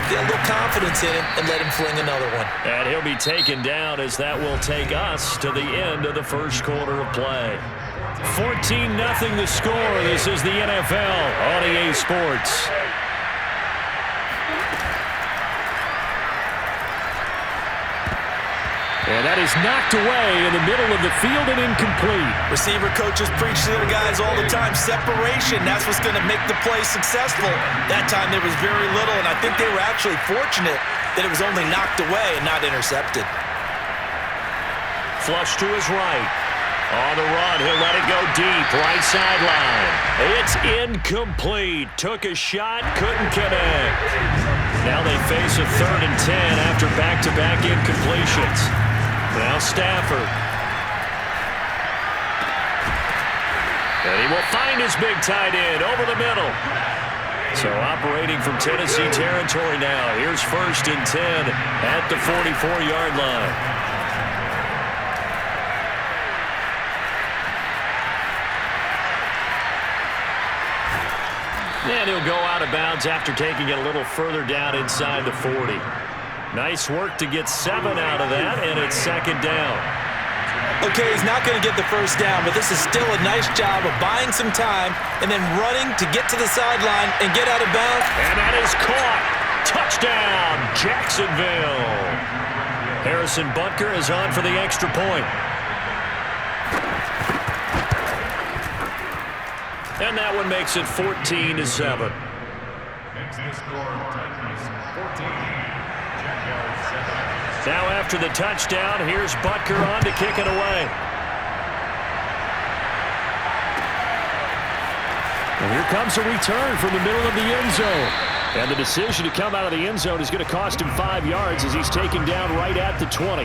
get a little confidence in him and let him fling another one. And he'll be taken down as that will take us to the end of the first quarter of play. 14-0 the score. This is the NFL on EA Sports. And that is knocked away in the middle of the field and incomplete. Receiver coaches preach to their guys all the time. Separation, that's what's going to make the play successful. That time there was very little, and I think they were actually fortunate that it was only knocked away and not intercepted. Flush to his right. On the run, he'll let it go deep, right sideline. It's incomplete. Took a shot, couldn't connect. Now they face a 3rd and 10 after back-to-back incompletions. Now Stafford. And he will find his big tight end over the middle. So operating from Tennessee territory now. Here's 1st and 10 at the 44-yard line. And he'll go out of bounds after taking it a little further down inside the 40. Nice work to get 7 out of that, and it's 2nd down. Okay, he's not going to get the first down, but this is still a nice job of buying some time and then running to get to the sideline and get out of bounds. And that is caught. Touchdown, Jacksonville. Harrison Butker is on for the extra point. And that one makes it 14-7. Now after the touchdown, here's Butker on to kick it away. And here comes a return from the middle of the end zone. And the decision to come out of the end zone is going to cost him 5 yards as he's taken down right at the 20.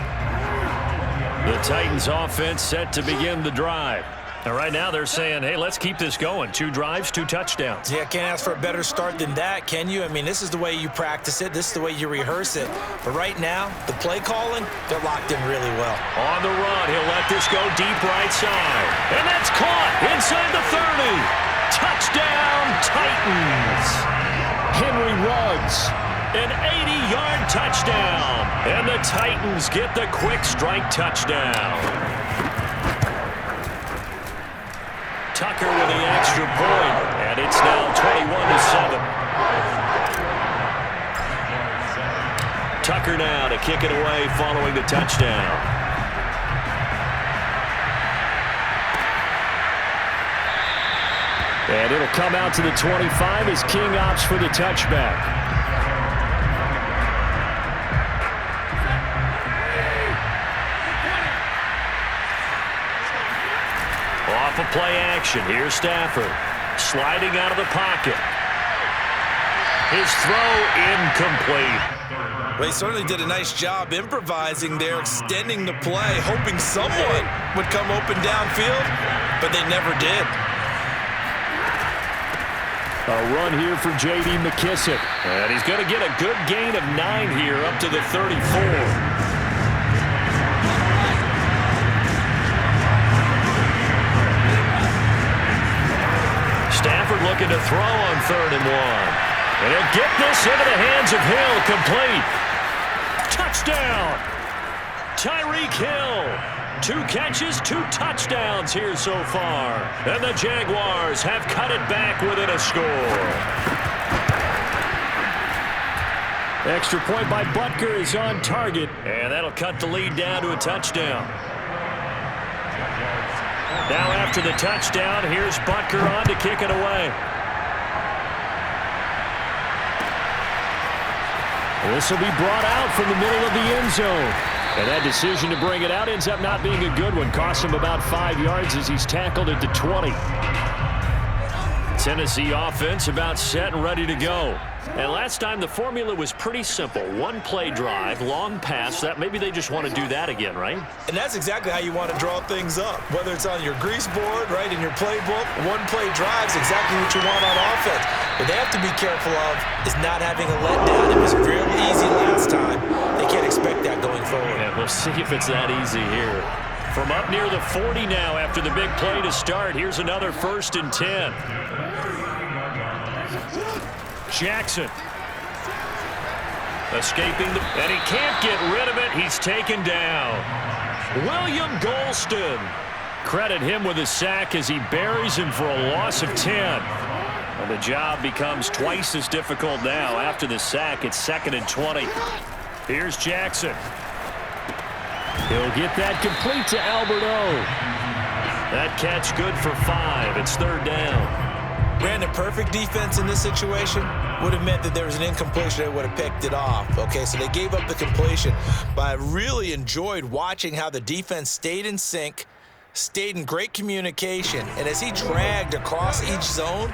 The Titans offense set to begin the drive. And right now they're saying, hey, let's keep this going. 2 drives, 2 touchdowns. Yeah, can't ask for a better start than that, can you? I mean, this is the way you practice it. This is the way you rehearse it. But right now, the play calling, they're locked in really well. On the run, he'll let this go deep right side. And that's caught inside the 30. Touchdown, Titans. Henry Ruggs, an 80-yard touchdown. And the Titans get the quick strike touchdown. Tucker with the extra point, and it's now 21-7. Tucker now to kick it away following the touchdown. And it'll come out to the 25 as King opts for the touchback. Off of play action, here's Stafford. Sliding out of the pocket. His throw incomplete. Well, he certainly did a nice job improvising there, extending the play, hoping someone would come open downfield, but they never did. A run here for J.D. McKissick. And he's going to get a good gain of 9 here up to the 34. Stafford looking to throw on 3rd and 1. And he'll get this into the hands of Hill, complete. Touchdown! Tyreek Hill. 2 catches, 2 touchdowns here so far. And the Jaguars have cut it back within a score. Extra point by Butker is on target. And that'll cut the lead down to a touchdown. Now after the touchdown, here's Butker on to kick it away. This will be brought out from the middle of the end zone. And that decision to bring it out ends up not being a good one. Cost him about 5 yards as he's tackled at the 20. Tennessee offense about set and ready to go. And last time the formula was pretty simple. 1 play drive, long pass. That maybe they just want to do that again, right? And that's exactly how you want to draw things up. Whether it's on your grease board, right, in your playbook, 1 play drive is exactly what you want on offense. What they have to be careful of is not having a letdown. It was real easy last time. They can't expect that going forward. Yeah, we'll see if it's that easy here. From up near the 40 now after the big play to start, here's another 1st and 10. Jackson. Escaping and he can't get rid of it. He's taken down. William Golston. Credit him with a sack as he buries him for a loss of 10. And the job becomes twice as difficult now. After the sack, it's 2nd and 20. Here's Jackson. He'll get that complete to Alberto. That catch good for 5. It's 3rd down. Brandon, perfect defense in this situation would have meant that there was an incompletion. They would have picked it off. Okay, so they gave up the completion. But I really enjoyed watching how the defense stayed in sync, stayed in great communication, and as he dragged across each zone,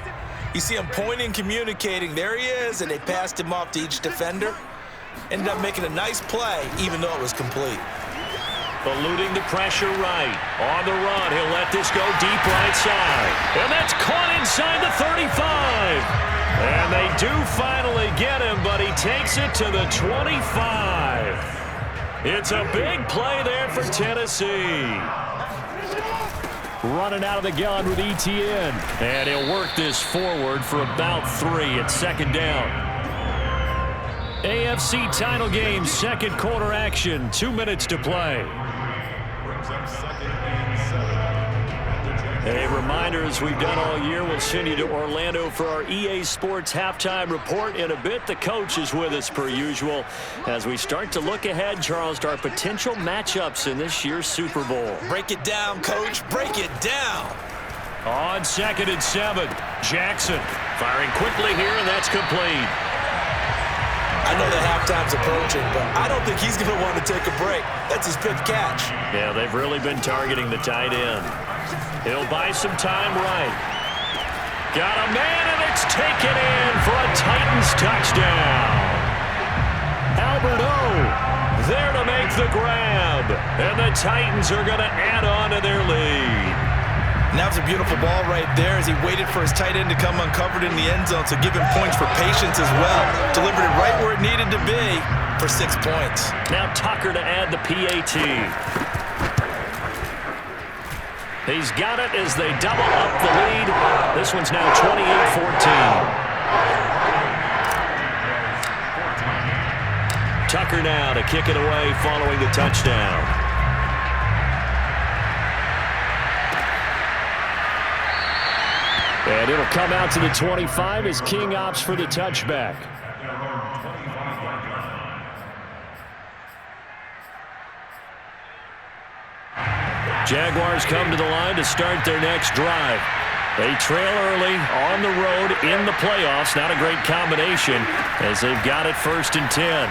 you see him pointing, communicating. There he is, and they passed him off to each defender. Ended up making a nice play, even though it was complete. Eluding the pressure right. On the run, he'll let this go deep right side. And that's caught inside the 35. And they do finally get him, but he takes it to the 25. It's a big play there for Tennessee. Running out of the gun with ETN. And he'll work this forward for about 3. It's 2nd down. AFC title game, 2nd quarter action. 2 minutes to play. A reminder, as we've done all year, we'll send you to Orlando for our EA Sports halftime report. In a bit, the coach is with us per usual as we start to look ahead, Charles, to our potential matchups in this year's Super Bowl. Break it down, Coach. Break it down. On 2nd and 7, Jackson firing quickly here, and that's complete. I know that halftime's approaching, but I don't think he's going to want to take a break. That's his 5th catch. Yeah, they've really been targeting the tight end. He'll buy some time right. Got a man, and it's taken in for a Titans touchdown. Alberto there to make the grab. And the Titans are going to add on to their lead. And that was a beautiful ball right there as he waited for his tight end to come uncovered in the end zone, so give him points for patience as well. Delivered it right where it needed to be for 6 points. Now Tucker to add the PAT. He's got it as they double up the lead. This one's now 28-14. Tucker now to kick it away following the touchdown. And it'll come out to the 25 as King opts for the touchback. Jaguars come to the line to start their next drive. They trail early on the road in the playoffs. Not a great combination as they've got it 1st and 10.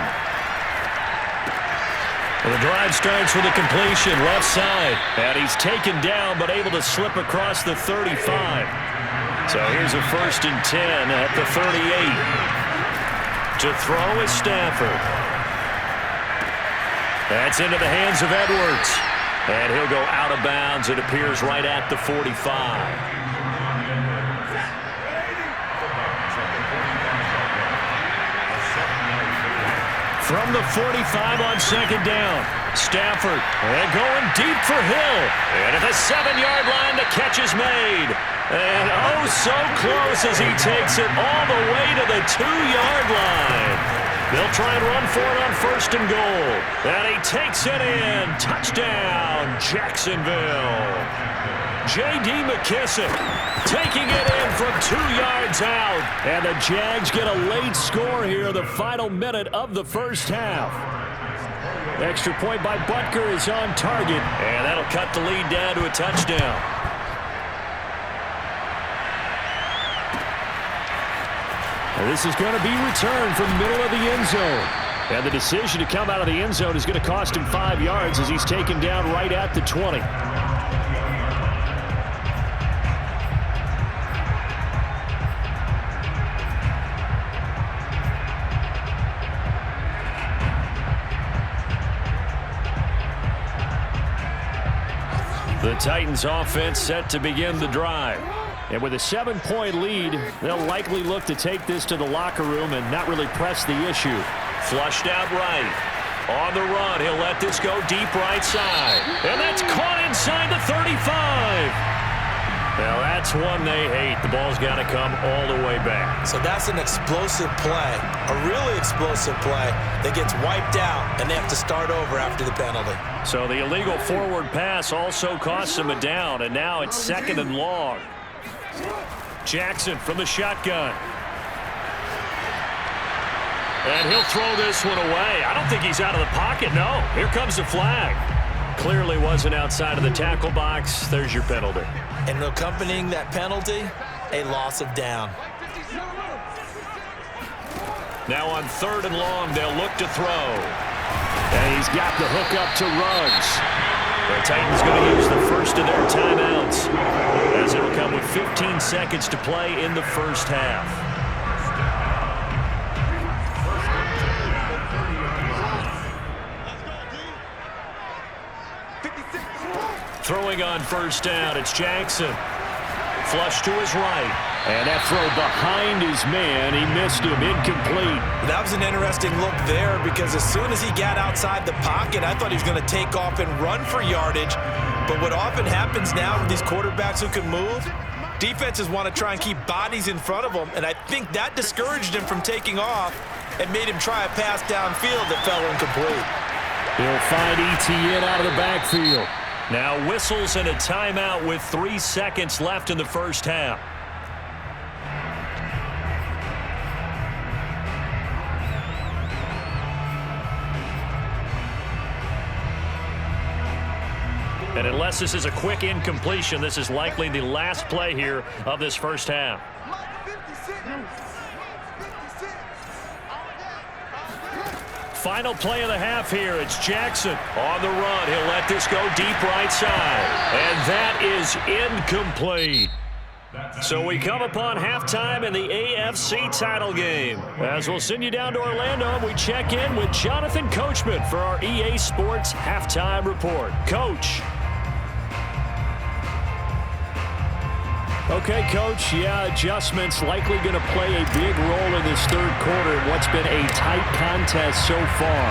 Well, the drive starts with a completion left side. And he's taken down but able to slip across the 35. So here's a 1st and 10 at the 38. To throw is Stafford. That's into the hands of Edwards. And he'll go out of bounds. It appears right at the 45. From the 45 on 2nd down. Stafford and going deep for Hill. And at the 7-yard line, the catch is made. And oh, so close as he takes it all the way to the 2-yard line. They'll try and run for it on 1st and goal. And he takes it in. Touchdown, Jacksonville. J.D. McKissick taking it in from 2 yards out. And the Jags get a late score here, the final minute of the first half. Extra point by Butker is on target. And that'll cut the lead down to a touchdown. And this is going to be returned from the middle of the end zone. And the decision to come out of the end zone is going to cost him 5 yards as he's taken down right at the 20. The Titans offense set to begin the drive. And with a 7-point lead, they'll likely look to take this to the locker room and not really press the issue. Flushed out right. On the run, he'll let this go deep right side. And that's caught inside the 35. Now that's one they hate. The ball's got to come all the way back. So that's an explosive play, a really explosive play that gets wiped out, and they have to start over after the penalty. So the illegal forward pass also costs them a down, and now it's 2nd and long. Jackson from the shotgun. And he'll throw this one away. I don't think he's out of the pocket, no. Here comes the flag. Clearly wasn't outside of the tackle box. There's your penalty. And accompanying that penalty, a loss of down. Now on 3rd and long, they'll look to throw. And he's got the hook up to Ruggs. The Titans going to use the first of their timeouts, as it'll come with 15 seconds to play in the first half. Throwing on 1st down, it's Jackson. Flush to his right. And that throw behind his man, he missed him, incomplete. That was an interesting look there, because as soon as he got outside the pocket, I thought he was going to take off and run for yardage. But what often happens now with these quarterbacks who can move, defenses want to try and keep bodies in front of them, and I think that discouraged him from taking off and made him try a pass downfield that fell incomplete. He'll find ETN out of the backfield. Now whistles and a timeout with 3 seconds left in the first half. And unless this is a quick incompletion, this is likely the last play here of this first half. Final play of the half here. It's Jackson on the run. He'll let this go deep right side. And that is incomplete. So we come upon halftime in the AFC title game. As we'll send you down to Orlando, we check in with Jonathan Coachman for our EA Sports Halftime Report. Coach. Okay, Coach, adjustments likely going to play a big role in this 3rd quarter in what's been a tight contest so far.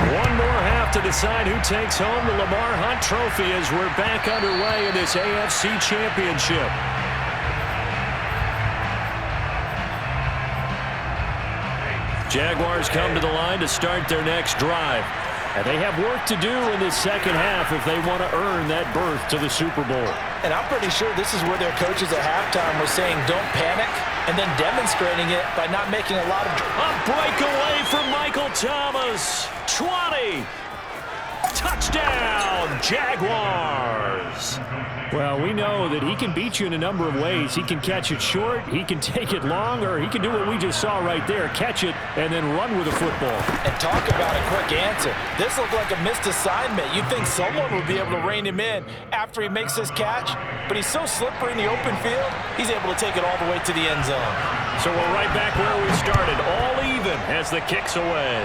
One more half to decide who takes home the Lamar Hunt Trophy as we're back underway in this AFC Championship. Jaguars come to the line to start their next drive. And they have work to do in this second half if they want to earn that berth to the Super Bowl. And I'm pretty sure this is where their coaches at halftime were saying don't panic, and then demonstrating it by not making a lot of... A breakaway from Michael Thomas. 20. Touchdown, Jaguars. Well, we know that he can beat you in a number of ways. He can catch it short, he can take it long, or he can do what we just saw right there, catch it and then run with the football. And talk about a quick answer. This looked like a missed assignment. You'd think someone would be able to rein him in after he makes this catch, but he's so slippery in the open field, he's able to take it all the way to the end zone. So we're right back where we started, all even as the kick's away.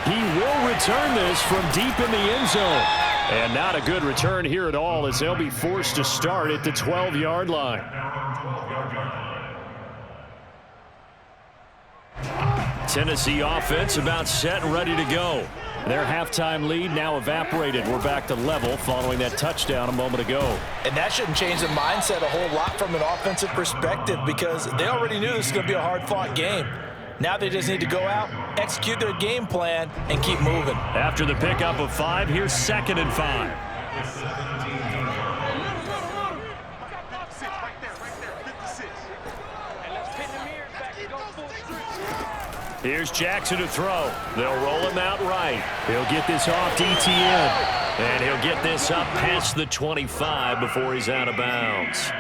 He will return this from deep in the end zone. And not a good return here at all, as they'll be forced to start at the 12-yard line. Tennessee offense about set and ready to go. Their halftime lead now evaporated. We're back to level following that touchdown a moment ago. And that shouldn't change the mindset a whole lot from an offensive perspective, because they already knew this was going to be a hard-fought game. Now they just need to go out, execute their game plan, and keep moving. After the pickup of 5, here's 2nd and 5. Here's Jackson to throw. They'll roll him out right. He'll get this off to ETN. And he'll get this up past the 25 before he's out of bounds.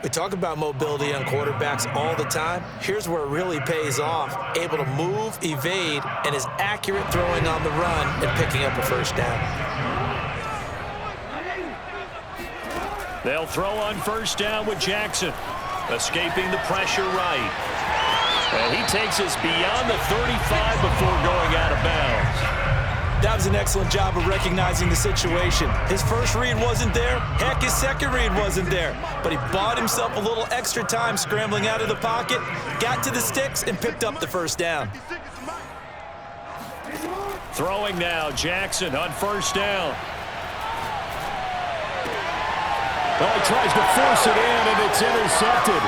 We talk about mobility on quarterbacks all the time. Here's where it really pays off. Able to move, evade, and is accurate throwing on the run and picking up a first down. They'll throw on 1st down with Jackson. Escaping the pressure right. And he takes us beyond the 35 before going out of bounds. That was an excellent job of recognizing the situation. His first read wasn't there. Heck, his second read wasn't there. But he bought himself a little extra time scrambling out of the pocket, got to the sticks, and picked up the first down. Throwing now, Jackson on 1st down. Oh, he tries to force it in, and it's intercepted.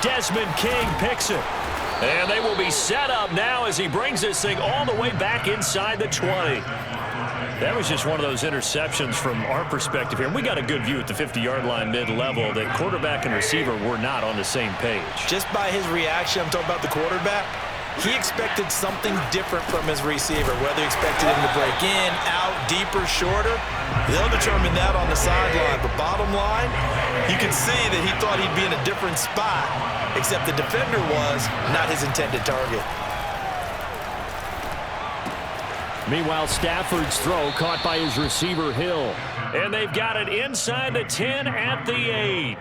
Desmond King picks it. And they will be set up now as he brings this thing all the way back inside the 20. That was just one of those interceptions from our perspective here. We got a good view at the 50-yard line mid-level that quarterback and receiver were not on the same page. Just by his reaction, I'm talking about the quarterback, he expected something different from his receiver, whether he expected him to break in, out, deeper, shorter. They'll determine that on the sideline. But bottom line, you can see that he thought he'd be in a different spot, except the defender was not his intended target. Meanwhile, Stafford's throw caught by his receiver, Hill. And they've got it inside the 10 at the 8.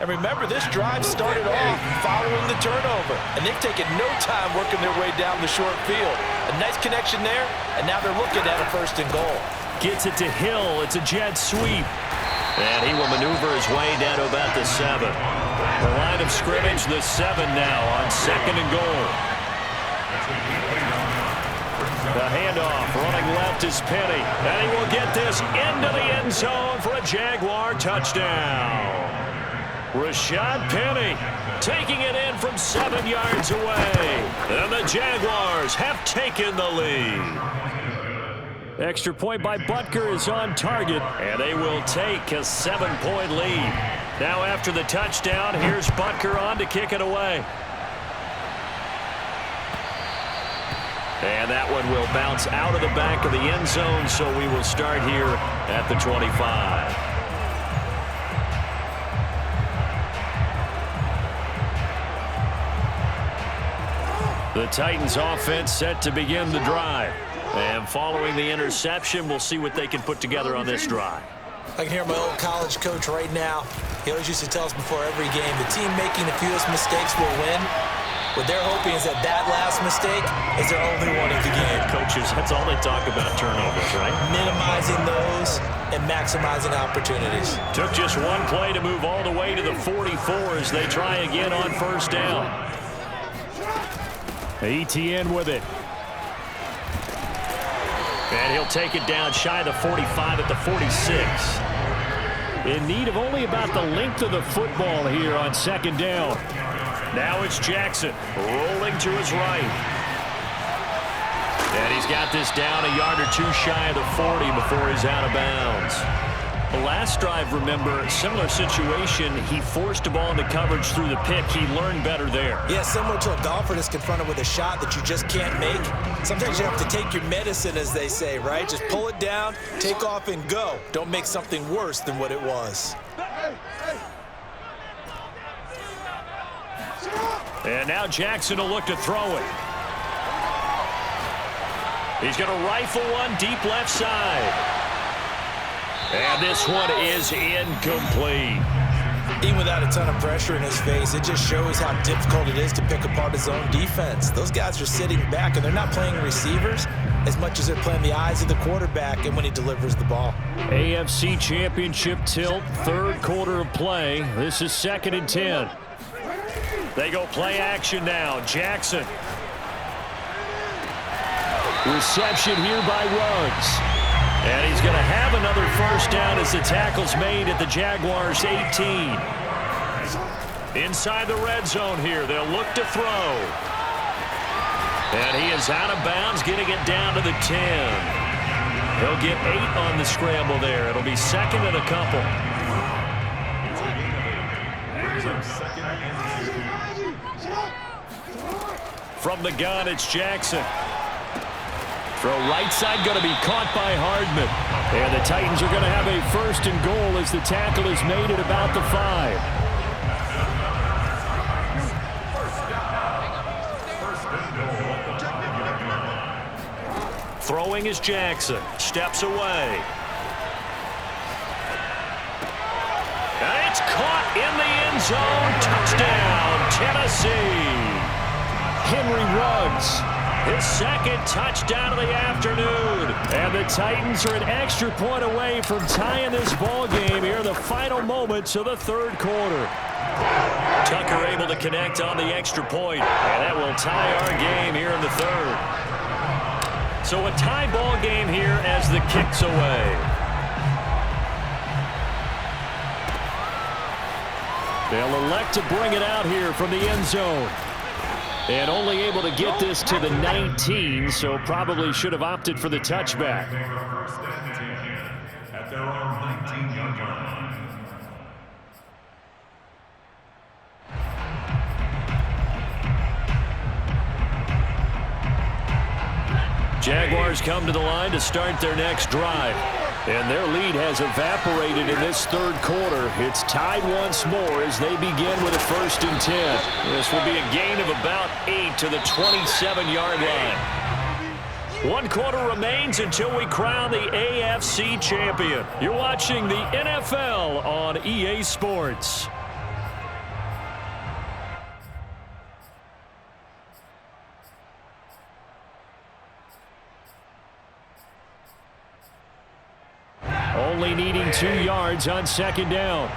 And remember, this drive started off following the turnover. And they've taken no time working their way down the short field. A nice connection there, and now they're looking at a 1st and goal. Gets it to Hill. It's a jet sweep. And he will maneuver his way down to about the 7. The line of scrimmage, the 7 now on 2nd and goal. The handoff, running left is Penny. And he will get this into the end zone for a Jaguar touchdown. Rashad Penny taking it in from 7 yards away. And the Jaguars have taken the lead. Extra point by Butker is on target. And they will take a 7-point lead. Now after the touchdown, here's Butker on to kick it away. And that one will bounce out of the back of the end zone, so we will start here at the 25. The Titans offense set to begin the drive. And following the interception, we'll see what they can put together on this drive. I can hear my old college coach right now. He always used to tell us before every game, the team making the fewest mistakes will win. What they're hoping is that last mistake is their only one of the game. Coaches, that's all they talk about, turnovers, right? Minimizing those and maximizing opportunities. Took just one play to move all the way to the 44 as they try again on 1st down. ETN with it. And he'll take it down shy of the 45 at the 46. In need of only about the length of the football here on 2nd down. Now it's Jackson rolling to his right. And he's got this down a yard or two shy of the 40 before he's out of bounds. The last drive, remember, similar situation. He forced a ball into coverage through the pick. He learned better there. Yeah, similar to a golfer that's confronted with a shot that you just can't make. Sometimes you have to take your medicine, as they say, right? Just pull it down, take off, and go. Don't make something worse than what it was. And now Jackson will look to throw it. He's going to rifle one deep left side. And this one is incomplete. Even without a ton of pressure in his face, it just shows how difficult it is to pick apart his own defense. Those guys are sitting back, and they're not playing receivers as much as they're playing the eyes of the quarterback and when he delivers the ball. AFC Championship tilt, 3rd quarter of play. This is 2nd and 10. They go play action now. Jackson. Reception here by Ruggs. And he's going to have another 1st down as the tackle's made at the Jaguars' 18. Inside the red zone here. They'll look to throw. And he is out of bounds, getting it down to the 10. He'll get 8 on the scramble there. It'll be 2nd and a couple. From the gun, it's Jackson. Throw right side going to be caught by Hardman. And the Titans are going to have a 1st and goal as the tackle is made at about the 5. Throwing is Jackson. Steps away. And it's caught in the end zone. Touchdown, Tennessee. Henry Ruggs. His 2nd touchdown of the afternoon. And the Titans are an extra point away from tying this ball game here in the final moments of the 3rd quarter. Tucker able to connect on the extra point. And that will tie our game here in the 3rd. So a tie ball game here as the kick's away. They'll elect to bring it out here from the end zone. And only able to get this to the 19, so probably should have opted for the touchback. At their own 19-yard line. Jaguars come to the line to start their next drive. And their lead has evaporated in this third quarter. It's tied once more as they begin with a 1st and 10. This will be a gain of about 8 to the 27-yard line. 1 quarter remains until we crown the AFC champion. You're watching the NFL on EA Sports. Only needing 2 yards on 2nd down.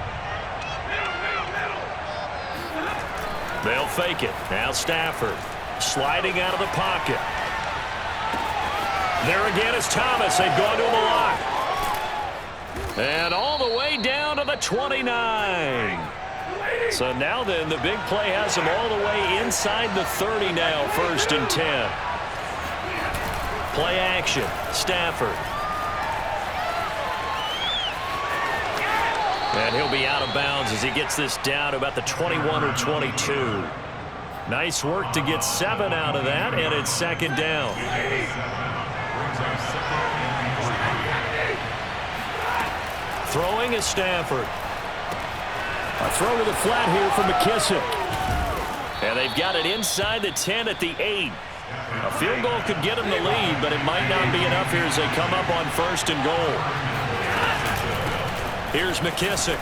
They'll fake it. Now Stafford sliding out of the pocket. There again is Thomas. They've gone to him a lot. And all the way down to the 29. So now then, the big play has him all the way inside the 30 now, 1st and 10. Play action. Stafford. And he'll be out of bounds as he gets this down to about the 21 or 22. Nice work to get 7 out of that, and it's 2nd down. Throwing is Stafford. A throw to the flat here from McKissick. And they've got it inside the 10 at the 8. A field goal could get them the lead, but it might not be enough here as they come up on 1st and goal. Here's McKissick.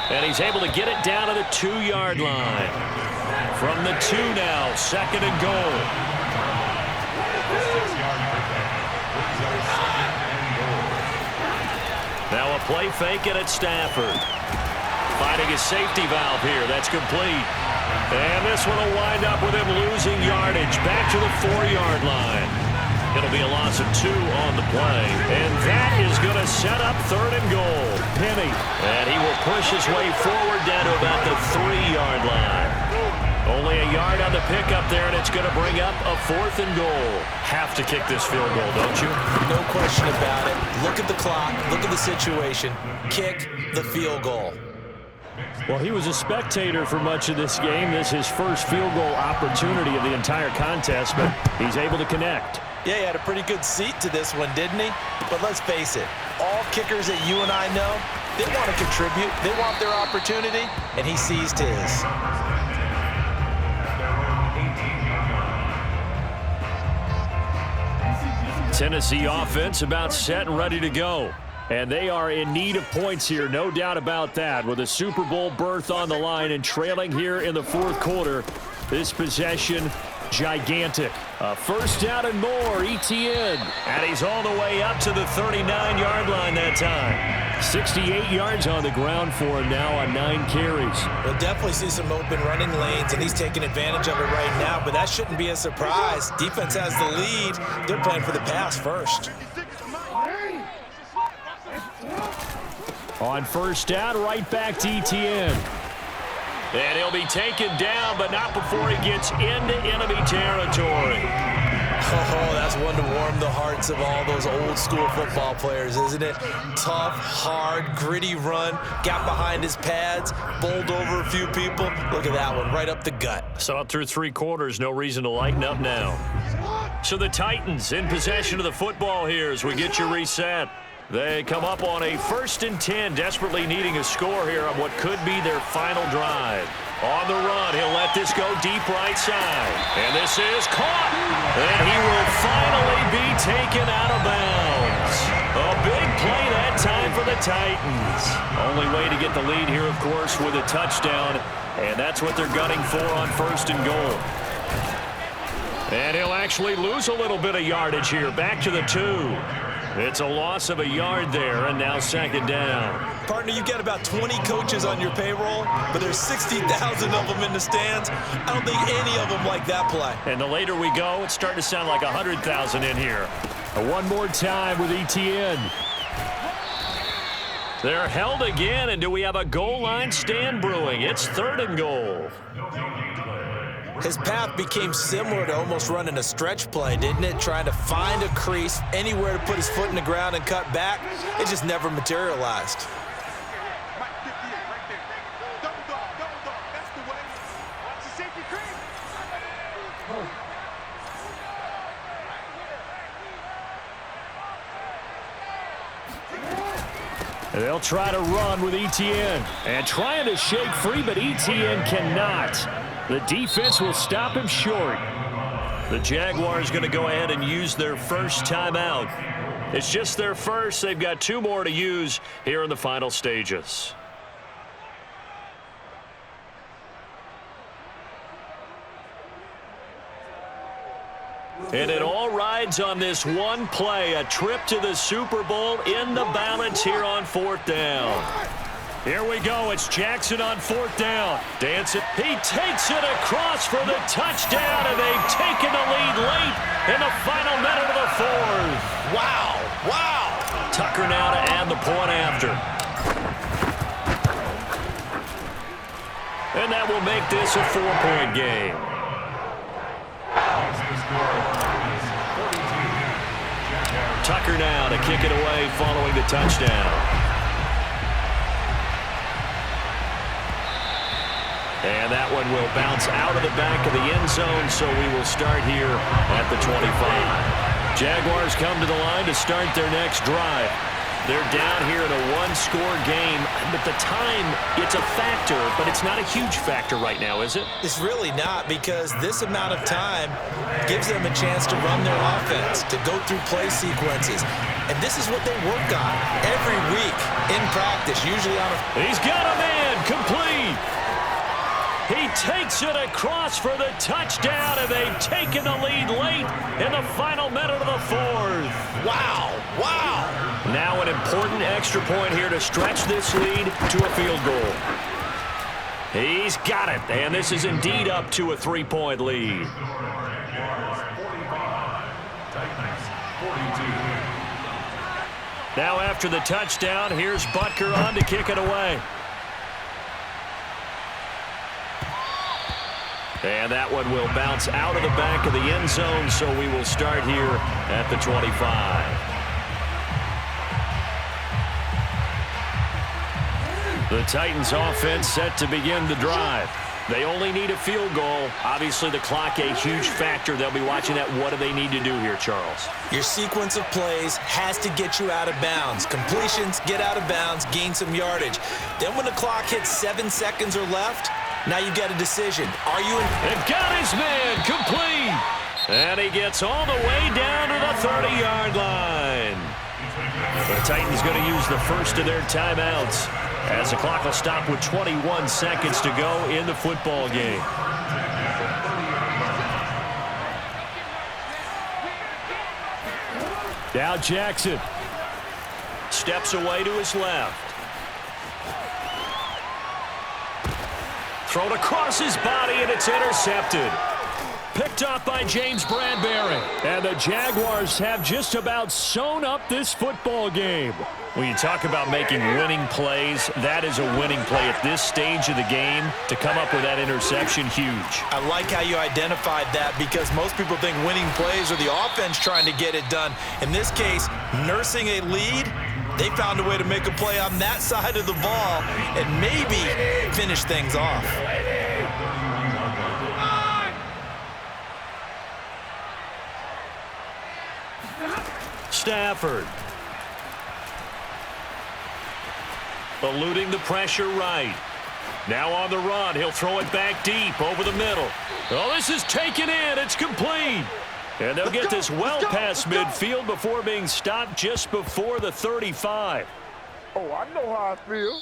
And he's able to get it down to the 2-yard line. From the 2 now, 2nd and goal. Now a play fake it at Stafford. Finding his safety valve here. That's complete. And this one will wind up with him losing yardage. Back to the 4-yard line. It'll be a loss of 2 on the play. And that is going to set up 3rd and goal. Penny. And he will push his way forward down to about the 3-yard line. Only a yard on the pickup there, and it's going to bring up a 4th and goal. Have to kick this field goal, don't you? No question about it. Look at the clock. Look at the situation. Kick the field goal. Well, he was a spectator for much of this game. This is his first field goal opportunity of the entire contest, but he's able to connect. Yeah, he had a pretty good seat to this one, didn't he? But let's face it, all kickers that you and I know, they want to contribute. They want their opportunity, and he seized his. Tennessee offense about set and ready to go. And they are in need of points here, no doubt about that. With a Super Bowl berth on the line and trailing here in the 4th quarter, this possession gigantic. 1st down and more, ETN. And he's all the way up to the 39-yard line that time. 68 yards on the ground for him now on 9 carries. We'll definitely see some open running lanes, and he's taking advantage of it right now, but that shouldn't be a surprise. Defense has the lead. They're playing for the pass first. On 1st down, right back to ETN. And he'll be taken down, but not before he gets into enemy territory. Oh, that's one to warm the hearts of all those old school football players, isn't it? Tough, hard, gritty run, got behind his pads, bowled over a few people. Look at that one, right up the gut. Saw it through 3 quarters, no reason to lighten up now. So the Titans in possession of the football here as we get you reset. They come up on a 1st and 10, desperately needing a score here on what could be their final drive. On the run, he'll let this go deep right side. And this is caught. And he will finally be taken out of bounds. A big play that time for the Titans. Only way to get the lead here, of course, with a touchdown. And that's what they're gunning for on 1st and goal. And he'll actually lose a little bit of yardage here. Back to the 2. It's a loss of a yard there, and now 2nd down. Partner, you've got about 20 coaches on your payroll, but there's 60,000 of them in the stands. I don't think any of them like that play. And the later we go, it's starting to sound like 100,000 in here. One more time with ETN. They're held again, and do we have a goal line stand brewing? It's 3rd and goal. His path became similar to almost running a stretch play, didn't it? Trying to find a crease, anywhere to put his foot in the ground and cut back. It just never materialized. They'll try to run with Etienne. And trying to shake free, but Etienne cannot. The defense will stop him short. The Jaguars going to go ahead and use their first timeout. It's just their first. They've got 2 more to use here in the final stages. And it all rides on this one play, a trip to the Super Bowl in the balance here on 4th down. Here we go. It's Jackson on 4th down. Dancing. He takes it across for the touchdown, and they've taken the lead late in the final minute of the 4th. Wow. Wow. Tucker now to add the point after. And that will make this a 4-point game. Tucker now to kick it away following the touchdown. And that one will bounce out of the back of the end zone, so we will start here at the 25. Jaguars come to the line to start their next drive. They're down here in a 1-score game, but the time, it's a factor, but it's not a huge factor right now, is it? It's really not, because this amount of time gives them a chance to run their offense, to go through play sequences. And this is what they work on every week in practice, usually on a... He's got a man, complete. He takes it across for the touchdown, and they've taken the lead late in the final minute of the 4th. Wow, wow. Now an important extra point here to stretch this lead to a field goal. He's got it, and this is indeed up to a 3-point lead. Now after the touchdown, here's Butker on to kick it away. And that one will bounce out of the back of the end zone, so we will start here at the 25. The Titans offense set to begin the drive. They only need a field goal. Obviously, the clock a huge factor. They'll be watching that. What do they need to do here, Charles? Your sequence of plays has to get you out of bounds. Completions, get out of bounds, gain some yardage. Then when the clock hits 7 seconds or left, now you've got a decision. Are you in? They've got his man complete. And he gets all the way down to the 30-yard line. The Titans going to use the first of their timeouts, as the clock will stop with 21 seconds to go in the football game. Now Jackson steps away to his left. Thrown across his body, and it's intercepted. Picked up by James Bradbury. And the Jaguars have just about sewn up this football game. When you talk about making winning plays, that is a winning play at this stage of the game. To come up with that interception, huge. I like how you identified that, because most people think winning plays are the offense trying to get it done. In this case, nursing a lead, they found a way to make a play on that side of the ball and maybe finish things off. Stafford. Eluding the pressure right. Now on the run. He'll throw it back deep over the middle. Oh, this is taken in. It's complete. And they'll get this well past midfield before being stopped just before the 35. Oh, I know how I feel.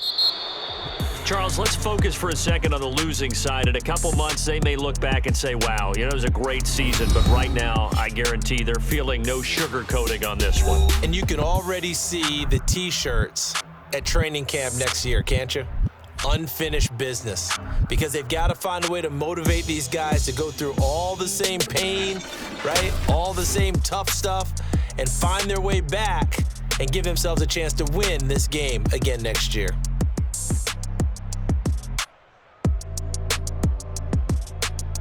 Charles, let's focus for a second on the losing side. In a couple months, they may look back and say, wow, you know, it was a great season. But right now, I guarantee they're feeling no sugarcoating on this one. And you can already see the T-shirts at training camp next year, can't you? Unfinished business. Because they've got to find a way to motivate these guys to go through all the same pain, right? All the same tough stuff, and find their way back and give themselves a chance to win this game again next year.